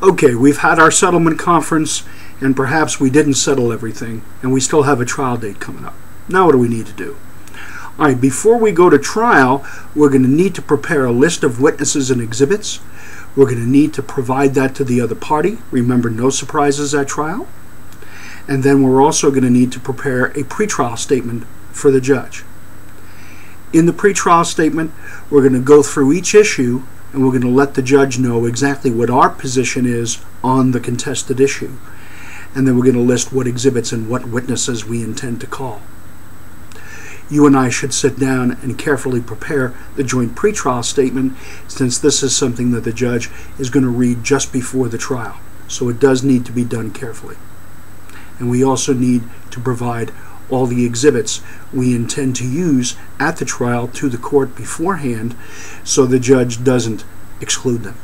Okay, we've had our settlement conference, and perhaps we didn't settle everything, and we still have a trial date coming up. Now what do we need to do? All right, before we go to trial, we're going to need to prepare a list of witnesses and exhibits. We're going to need to provide that to the other party. Remember, no surprises at trial. And then we're also going to need to prepare a pretrial statement for the judge. In the pretrial statement, we're going to go through each issue, and we're going to let the judge know exactly what our position is on the contested issue. And then we're going to list what exhibits and what witnesses we intend to call. You and I should sit down and carefully prepare the joint pretrial statement, since this is something that the judge is going to read just before the trial. So it does need to be done carefully. And we also need to provide all the exhibits we intend to use at the trial to the court beforehand, so the judge doesn't exclude them.